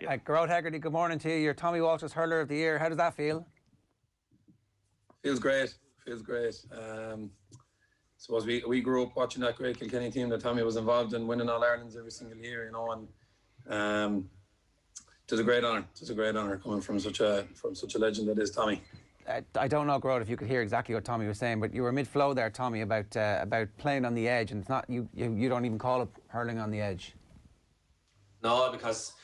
Gearoid Hegarty, good morning to you. You're Tommy Walsh's Hurler of the Year. How does that feel? Feels great. Feels great. Suppose we grew up watching that great Kilkenny team that Tommy was involved in, winning All Irelands every single year, you know, and it was a great honour. It was a great honour coming from such a legend that is Tommy. I don't know, Gearoid, if you could hear exactly what Tommy was saying, but you were mid-flow there, Tommy, about playing on the edge, and it's not you don't even call it hurling on the edge. No, because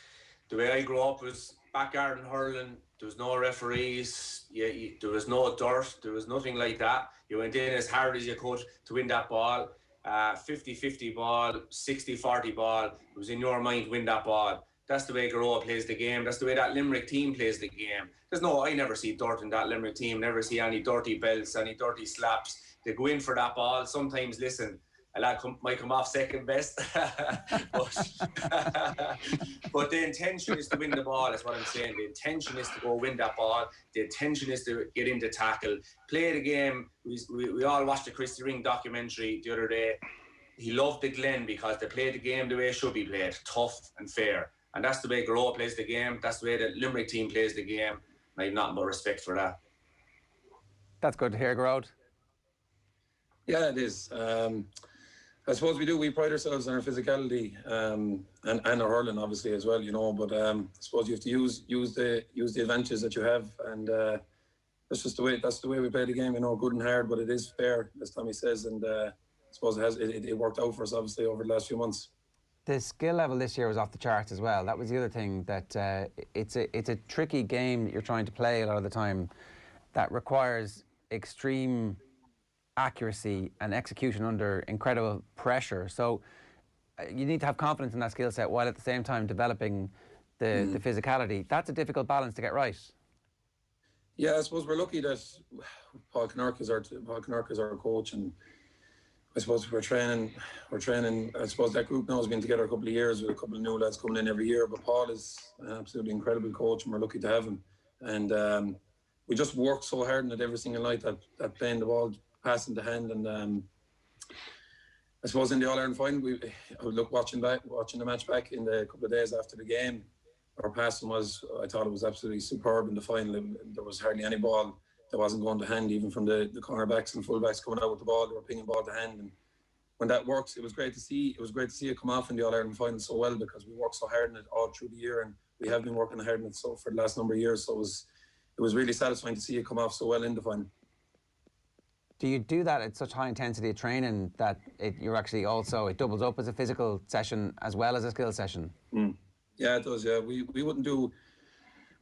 the way I grew up was backyard hurling. There was no referees. There was no dirt. There was nothing like that. You went in as hard as you could to win that ball. 50-50 ball, 60-40 ball. It was in your mind to win that ball. That's the way Gearoid plays the game. That's the way that Limerick team plays the game. I never see dirt in that Limerick team. Never see any dirty belts, any dirty slaps. They go in for that ball. Sometimes, listen, a lad might come off second best. but the intention is to win the ball, is what I'm saying. The intention is to go win that ball. The intention is to get into tackle. Play the game. We all watched the Christy Ring documentary the other day. He loved the Glen because they played the game the way it should be played, tough and fair. And that's the way Gearoid plays the game. That's the way the Limerick team plays the game. And I have nothing but respect for that. That's good to hear, Gearoid. Yeah, it is. I suppose we pride ourselves on our physicality and our hurling, obviously, as well, you know. But I suppose you have to use the advantages that you have, and that's the way we play the game, you know, good and hard, but it is fair, as Tommy says, and I suppose it worked out for us, obviously, over the last few months. The skill level this year was off the charts as well. That was the other thing, that it's a tricky game that you're trying to play a lot of the time that requires extreme accuracy and execution under incredible pressure. So you need to have confidence in that skill set while at the same time developing the physicality. That's a difficult balance to get right. Yeah, I suppose we're lucky that Paul Kinnerk is our coach, and I suppose we're training. I suppose that group now has been together a couple of years with a couple of new lads coming in every year. But Paul is an absolutely incredible coach, and we're lucky to have him. And we just work so hard on it every single night that playing the ball, passing the hand, and I suppose in the All Ireland final, I would look watching the match back in the couple of days after the game. Our passing I thought it was absolutely superb in the final. There was hardly any ball that wasn't going to hand, even from the cornerbacks and fullbacks coming out with the ball. They were pinging ball to hand, and when that works, it was great to see. It was great to see it come off in the All Ireland final so well, because we worked so hard on it all through the year, and we have been working hard on it so for the last number of years. So it was really satisfying to see it come off so well in the final. Do you do that at such high intensity of training that it doubles up as a physical session as well as a skill session? Yeah, it does. Yeah, we wouldn't do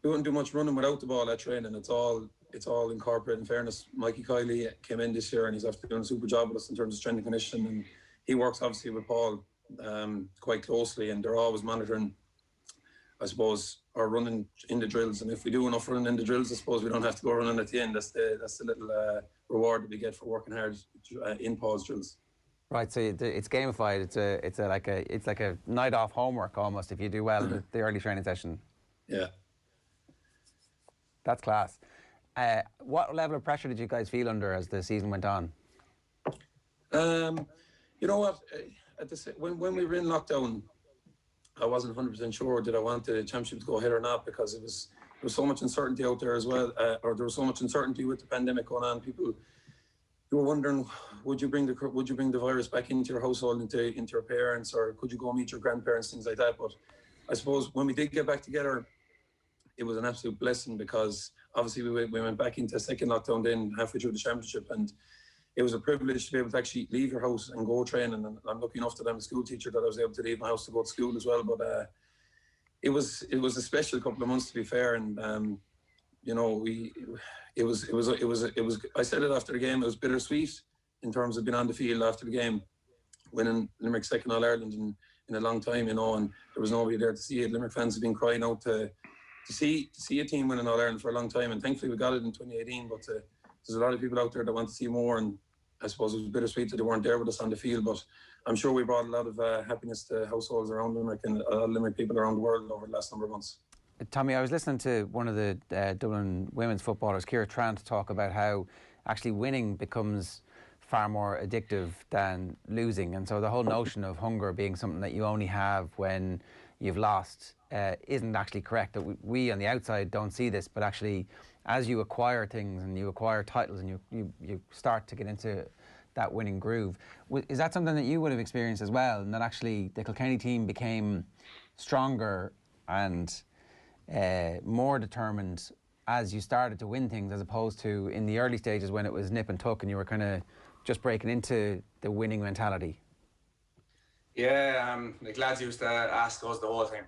much running without the ball at training. It's all incorporated. In fairness, Mikey Kiley came in this year, and he's after doing a super job with us in terms of strength and conditioning, and he works obviously with Paul quite closely, and they're always monitoring, I suppose, our running in the drills. And if we do enough running in the drills, I suppose we don't have to go running at the end. That's the little reward that we get for working hard in Paul's drills. Right, so it's gamified. It's like a night off homework almost if you do well in the early training session. Yeah, that's class. What level of pressure did you guys feel under as the season went on? You know what? When we were in lockdown, I wasn't 100% sure did I want the championship to go ahead or not, because there was so much uncertainty out there as well, or there was so much uncertainty with the pandemic going on. People, you were wondering, would you bring the virus back into your household, into your parents, or could you go meet your grandparents, things like that. But I suppose when we did get back together, it was an absolute blessing, because obviously we went back into a second lockdown then halfway through the championship, and it was a privilege to be able to actually leave your house and go training. And I'm lucky enough that I'm a school teacher, that I was able to leave my house to go to school as well. But it was a special couple of months, to be fair. And you know, it was. I said it after the game. It was bittersweet in terms of being on the field after the game, winning Limerick's second All Ireland in a long time, you know, and there was nobody there to see it. Limerick fans have been crying out to see a team winning All Ireland for a long time, and thankfully we got it in 2018. But there's a lot of people out there that want to see more, and I suppose it was bittersweet that they weren't there with us on the field. But I'm sure we brought a lot of happiness to households around Limerick and a lot of Limerick people around the world over the last number of months. Tommy, I was listening to one of the Dublin women's footballers, Ciara Trant, talk about how actually winning becomes far more addictive than losing. And so the whole notion of hunger being something that you only have when you've lost isn't actually correct. That we on the outside don't see this, but actually, as you acquire things and you acquire titles and you start to get into that winning groove, is that something that you would have experienced as well? And that actually the Kilkenny team became stronger and more determined as you started to win things, as opposed to in the early stages when it was nip and tuck and you were kind of just breaking into the winning mentality? Yeah, like lads used to ask us the whole time,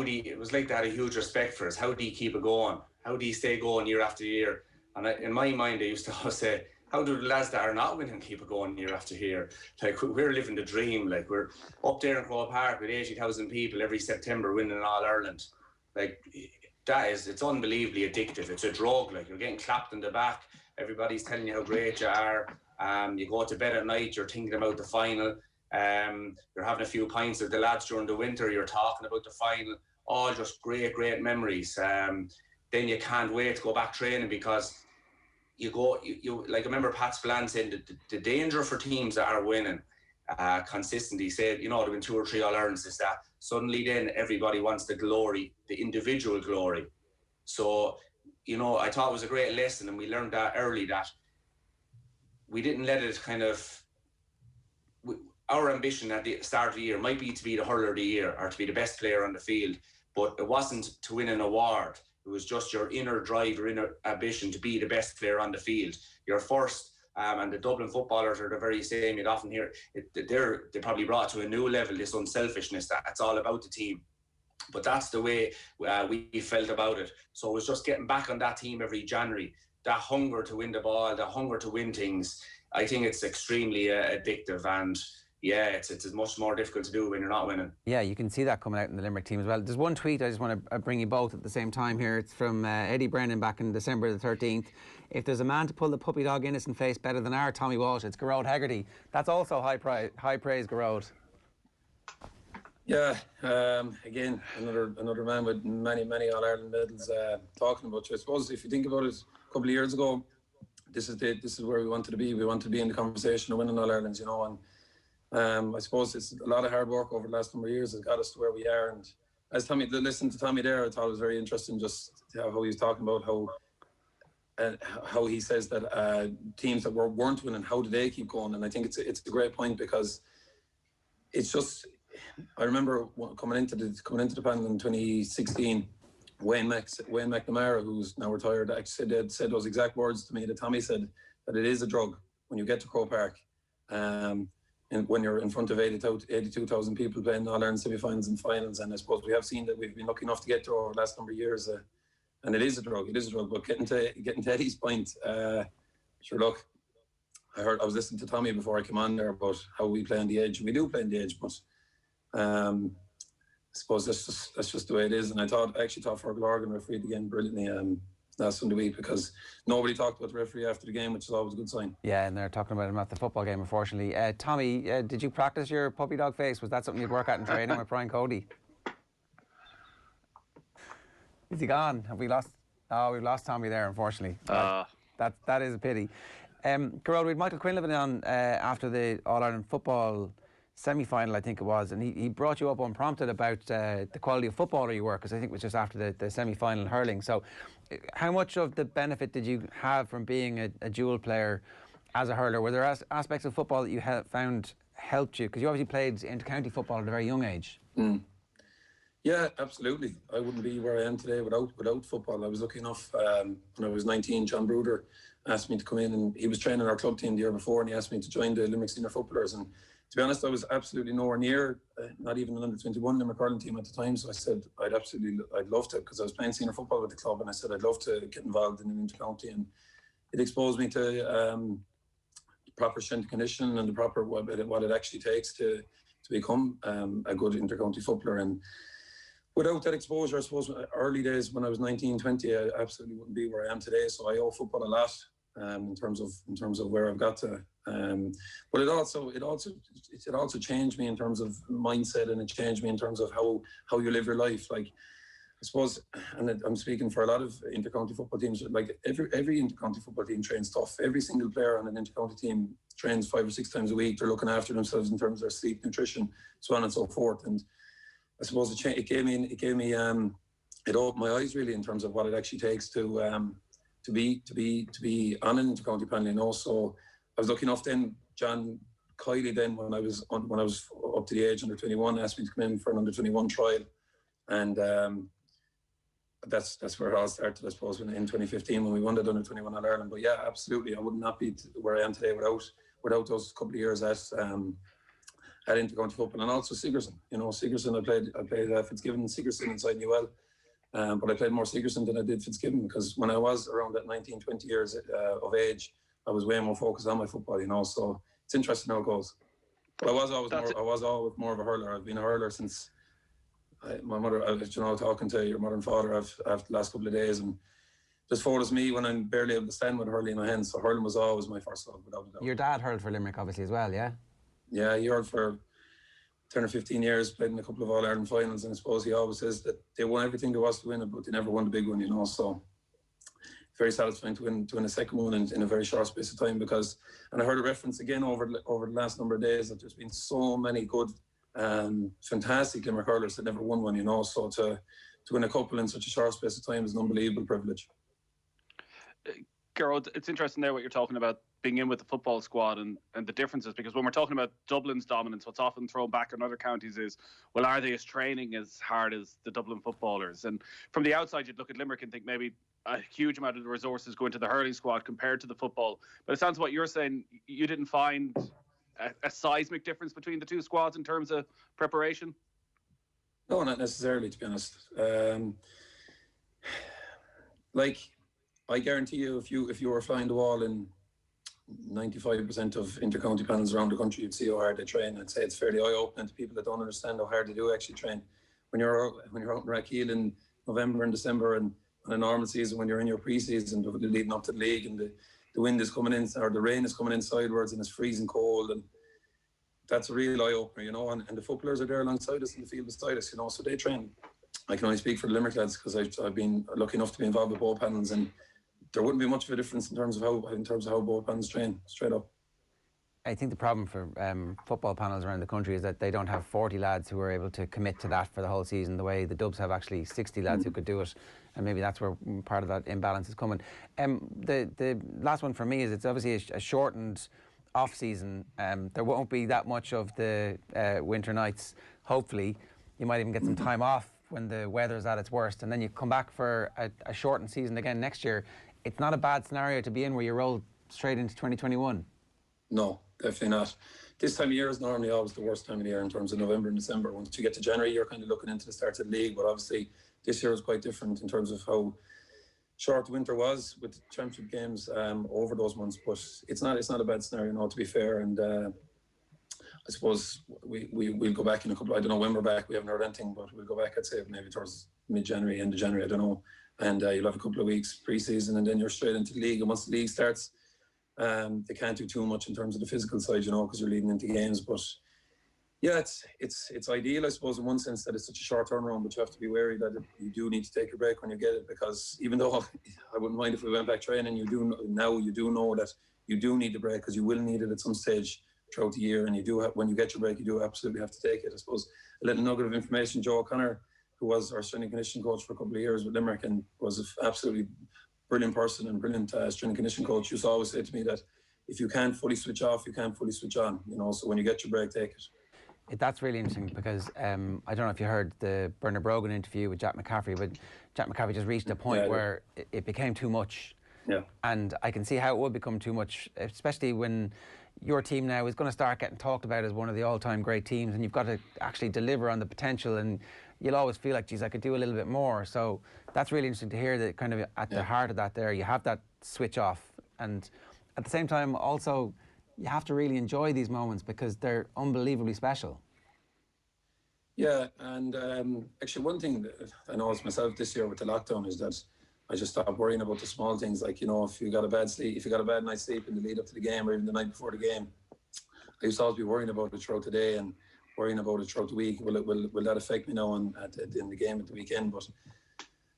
it was like they had a huge respect for us. How do you keep it going? How do you stay going year after year? And in my mind, I used to always say, how do the lads that are not winning keep it going year after year? Like, we're living the dream. Like, we're up there in Croke Park with 80,000 people every September winning an All-Ireland. Like, it's unbelievably addictive. It's a drug. Like, you're getting clapped in the back. Everybody's telling you how great you are. You go to bed at night, you're thinking about the final. You're having a few pints with the lads during the winter, you're talking about the final. All just great memories. Then you can't wait to go back training, because you like, I remember Pat Spillane saying that the danger for teams that are winning consistently, said, there have been 2 or 3 All-Irelands, is that suddenly then everybody wants the glory, the individual glory. So, I thought it was a great lesson, and we learned that early, that we didn't let it kind of... Our ambition at the start of the year might be to be the hurler of the year or to be the best player on the field, but it wasn't to win an award. It was just your inner drive, your inner ambition to be the best player on the field. Your first, and the Dublin footballers are the very same. You'd often hear they probably brought to a new level this unselfishness, that it's all about the team. But that's the way we felt about it. So it was just getting back on that team every January. That hunger to win the ball, that hunger to win things. I think it's extremely addictive, and yeah, it's much more difficult to do when you're not winning. Yeah, you can see that coming out in the Limerick team as well. There's one tweet I just want to bring you both at the same time here. It's from Eddie Brennan back in December the 13th. If there's a man to pull the puppy dog innocent face better than our Tommy Walsh, it's Gearoid Hegarty. That's also high praise, Gearoid. Yeah, again, another man with many All-Ireland medals talking about you. I suppose if you think about it, a couple of years ago, this is where we wanted to be. We wanted to be in the conversation of winning All-Irelands, and I suppose it's a lot of hard work over the last number of years that got us to where we are. And as Tommy, listening to Tommy there, I thought it was very interesting just how he was talking about how he says that teams that weren't winning, how do they keep going? And I think it's a great point, because it's just, I remember coming into the panel in 2016, Wayne McNamara, who's now retired, actually said those exact words to me that Tommy said, that it is a drug when you get to Croke Park. And when you're in front of 82,000 people playing All-Ireland semi-finals and finals, and I suppose we have seen that we've been lucky enough to get to over the last number of years, and it is a drug. But getting to Eddie's point, sure, look, I was listening to Tommy before I came on there about how we play on the edge. We do play on the edge, but I suppose that's just the way it is. And I actually thought Fergal Horgan refereed again brilliantly last Sunday week, because nobody talked about the referee after the game, which is always a good sign. Yeah, and they're talking about him at the football game, unfortunately. Tommy, did you practice your puppy dog face? Was that something you'd work at in training with Brian Cody? Is he gone? Have we lost? Oh, we've lost Tommy there, unfortunately. That is a pity. Gearoid, we had Michael Quinlivan on after the All-Ireland football semi-final, I think it was, and he brought you up unprompted about the quality of footballer you were, because I think it was just after the semi-final in hurling. So how much of the benefit did you have from being a dual player as a hurler? Were there aspects of football that you found helped you? Because you obviously played inter-county football at a very young age. Yeah, absolutely. I wouldn't be where I am today without football. I was lucky enough, when I was 19, John Bruder asked me to come in, and he was training our club team the year before, and he asked me to join the Limerick senior footballers. And to be honest, I was absolutely nowhere near, not even an under-21 Limerick hurling team at the time. So I said I'd love to, because I was playing senior football with the club, and I said I'd love to get involved in an inter-county, and it exposed me to proper strength and conditioning and the proper what it actually takes to become a good inter-county footballer. And without that exposure, I suppose early days when I was 19, 20, I absolutely wouldn't be where I am today. So I owe football a lot in terms of where I've got to. But it also changed me in terms of mindset, and it changed me in terms of how you live your life. Like, I suppose, and I'm speaking for a lot of inter-county football teams, like every inter-county football team trains tough. Every single player on an inter-county team trains 5 or 6 times a week. They're looking after themselves in terms of their sleep, nutrition, so on and so forth. And I suppose it gave me it opened my eyes really in terms of what it actually takes to be on an inter-county panel, you know. So I was lucky enough then. John Kiley then, when I was up to the age under 21, asked me to come in for an under 21 trial, and that's where it all started, I suppose, in 2015 when we won the under 21 All Ireland. But yeah, absolutely, I would not be where I am today without those couple of years at inter-county football, and also Sigerson. You know, Sigerson, I played Fitzgibbon and Sigerson inside Newell. But I played more Sigerson than I did Fitzgibbon, because when I was around that 19, 20 years of age, I was way more focused on my football, you know. So it's interesting how it goes. But I was always more of a hurler. I've been a hurler since my mother. You know, talking to your mother and father after the last couple of days, and just photos me when I'm barely able to stand with a hurley in my hands. So hurling was always my first love, without a doubt. Your dad hurled for Limerick, obviously, as well, yeah. Yeah, he hurled for 10 or 15 years, played in a couple of All-Ireland finals, and I suppose he always says that they won everything there was to win it, but they never won the big one, you know. So very satisfying to win a second one in a very short space of time, because, and I heard a reference again over the last number of days, that there's been so many good, fantastic Limerick hurlers that never won one, you know. So to win a couple in such a short space of time is an unbelievable privilege. Gearoid, it's interesting there what you're talking about, being in with the football squad and the differences, because when we're talking about Dublin's dominance, what's often thrown back on other counties is, well, are they training as hard as the Dublin footballers? And from the outside, you'd look at Limerick and think maybe a huge amount of the resources go into the hurling squad compared to the football. But it sounds what you're saying, you didn't find a seismic difference between the two squads in terms of preparation? No, not necessarily, to be honest. Like, I guarantee you, if you were flying the wall in 95% of inter-county panels around the country, you'd see how hard they train. I'd say it's fairly eye-opening to people that don't understand how hard they do actually train. When you're out in Rathkeale in November and December, and on a normal season, when you're in your pre-season leading up to the league, and the wind is coming in, or the rain is coming in sidewards, and it's freezing cold, and that's a real eye-opener, you know. And the footballers are there alongside us in the field beside us, you know. So they train. I can only speak for the Limerick lads, because I've been lucky enough to be involved with both panels, and there wouldn't be much of a difference in terms of how both panels train, straight up. I think the problem for football panels around the country is that they don't have 40 lads who are able to commit to that for the whole season, the way the Dubs have actually 60 lads who could do it, and maybe that's where part of that imbalance is coming. The last one for me is, it's obviously a shortened off-season. There won't be that much of the winter nights. Hopefully, you might even get some time off when the weather's at its worst, and then you come back for a shortened season again next year. It's not a bad scenario to be in, where you roll straight into 2021. No, definitely not. This time of year is normally always the worst time of the year in terms of November and December. Once you get to January, you're kind of looking into the start of the league, but obviously this year is quite different in terms of how short the winter was with the championship games over those months. But it's not a bad scenario, no, to be fair. And I suppose we'll go back in a couple. I don't know when we're back. We haven't heard anything, but we'll go back, I'd say, maybe towards mid-January, end of January. I don't know. And you'll have a couple of weeks pre-season, and then you're straight into the league. And once the league starts, they can't do too much in terms of the physical side, you know, because you're leading into games. But yeah, it's ideal, I suppose, in one sense, that it's such a short turnaround. But you have to be wary that you do need to take a break when you get it, because even though I wouldn't mind if we went back training, you do know that you do need the break, because you will need it at some stage throughout the year, and you do have, when you get your break, you do absolutely have to take it. I suppose a little nugget of information: Joe O'Connor, who was our strength and conditioning coach for a couple of years with Limerick, and was an absolutely brilliant person and brilliant strength and conditioning coach, used to always say to me that if you can't fully switch off, you can't fully switch on. You know, so when you get your break, take it. That's really interesting, because I don't know if you heard the Bernard Brogan interview with Jack McCaffrey, but Jack McCaffrey just reached a point where it became too much. Yeah. And I can see how it would become too much, especially when your team now is going to start getting talked about as one of the all-time great teams, and you've got to actually deliver on the potential, and you'll always feel like, geez, I could do a little bit more. So that's really interesting to hear, that kind of at the heart of that there, you have that switch off. And at the same time, also, you have to really enjoy these moments, because they're unbelievably special. Yeah, and actually one thing that I noticed myself this year with the lockdown is that I just stopped worrying about the small things. Like, you know, if you got a bad night's sleep in the lead up to the game, or even the night before the game, I used to always be worrying about it throughout the day and worrying about it throughout the week. Will that affect me now in the game at the weekend? But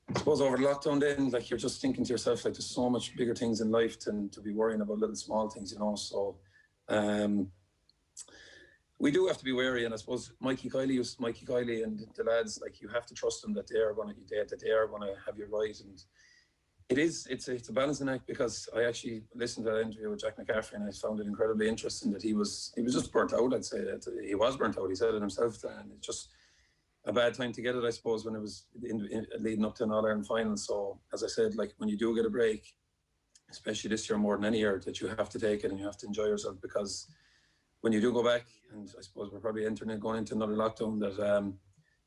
I suppose over the lockdown then, like, you're just thinking to yourself, like, there's so much bigger things in life than to be worrying about little small things, you know. So we do have to be wary, and I suppose Mikey Kiley and the lads, like, you have to trust them that they are going to have you right. And it's a balancing act, because I actually listened to that interview with Jack McCaffrey, and I found it incredibly interesting that he was just burnt out. I'd say that he was burnt out. He said it himself, and it's just a bad time to get it, I suppose, when it was leading up to an All-Ireland final. So, as I said, like, when you do get a break, especially this year more than any year, that you have to take it and you have to enjoy yourself, because when you do go back, and I suppose we're probably going into another lockdown, that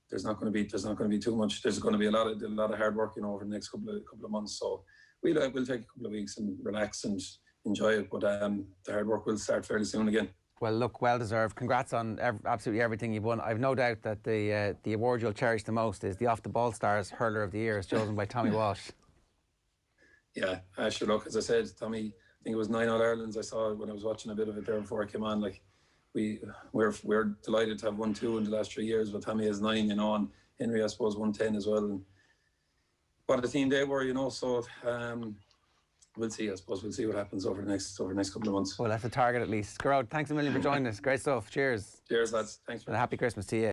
there's not going to be too much. There's going to be a lot of hard work, over the next couple of months. So we'll take a couple of weeks and relax and enjoy it. But the hard work will start fairly soon again. Well, look, well deserved. Congrats on absolutely everything you've won. I've no doubt that the award you'll cherish the most is the Off the Ball Stars Hurler of the Year, as chosen by Tommy Walsh. Yeah, sure. Look, as I said, Tommy, I think it was 9 All-Irelands I saw when I was watching a bit of it there before I came on. Like, we're delighted to have won 2 in the last 3 years, but Tommy has 9, and Henry, I suppose, won 10 as well. And what a team they were, So we'll see. I suppose we'll see what happens over the next couple of months. Well, that's a target at least. Gearoid, thanks a million for joining us. Great stuff. Cheers. Cheers, lads. Thanks. And a happy Christmas to you.